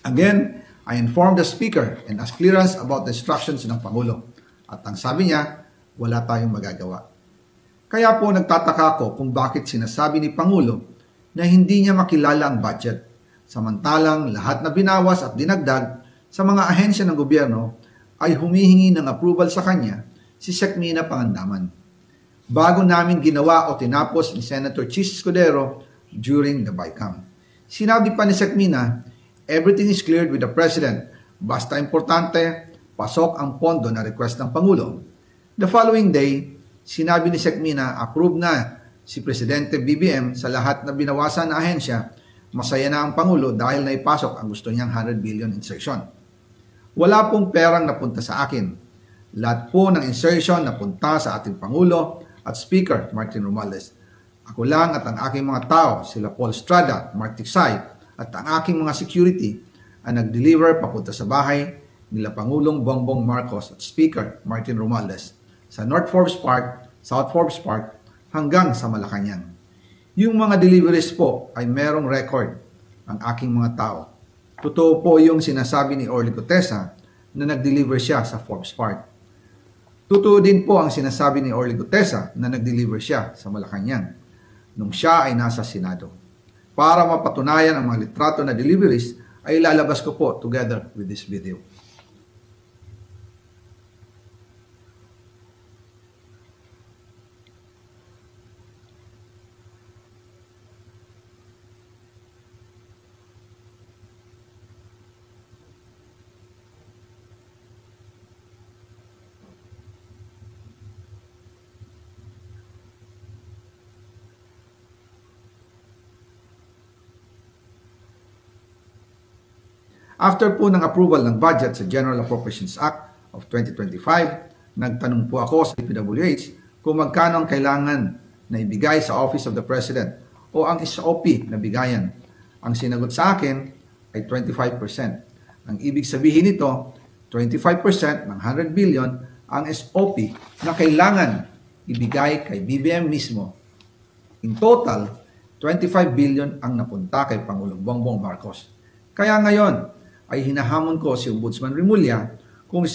Again, I informed the Speaker and asked clearance about the instructions ng Pangulo. At ang sabi niya, wala tayong magagawa. Kaya po nagtataka ko kung bakit sinasabi ni Pangulo na hindi niya makilala ang budget. Samantalang lahat na binawas at dinagdag sa mga ahensya ng gobyerno ay humihingi ng approval sa kanya si Sec. Mina Pangandaman. Bago namin ginawa o tinapos ni Senator Chis Escudero during the BICAM. Sinabi pa ni Sec. Mina, everything is cleared with the President. Basta importante, pasok ang pondo na request ng Pangulo. The following day, sinabi ni Sec. Mina, approve na si Presidente BBM sa lahat na binawasan na ahensya. Masaya na ang Pangulo dahil naipasok ang gusto niyang 100 billion insertion. Wala pong perang napunta sa akin. Lahat po ng insertion napunta sa ating Pangulo at Speaker Martin Romualdez. Ako lang at ang aking mga tao, sila Paul Estrada, Mark Tiksay, at ang aking mga security ang nag-deliver papunta sa bahay nila Pangulong Bongbong Marcos at Speaker Martin Romualdez sa North Forbes Park, South Forbes Park, hanggang sa Malacanang. Yung mga deliveries po ay merong record ang aking mga tao. Totoo po yung sinasabi ni Orly Gutesa na nag-deliver siya sa Forbes Park. Totoo din po ang sinasabi ni Orly Gutesa na nag-deliver siya sa Malacanang nung siya ay nasa Senado. Para mapatunayan ang mga litrato na deliveries ay ilalabas ko po together with this video. After po ng approval ng budget sa General Appropriations Act of 2025, nagtanong po ako sa DPWH kung magkano ang kailangan na ibigay sa Office of the President o ang SOP na bigayan. Ang sinagot sa akin ay 25%. Ang ibig sabihin nito, 25% ng 100 billion ang SOP na kailangan ibigay kay BBM mismo. In total, 25 billion ang napunta kay Pangulong Bongbong Marcos. Kaya ngayon, ay hinahamon ko si Ombudsman Remulla kung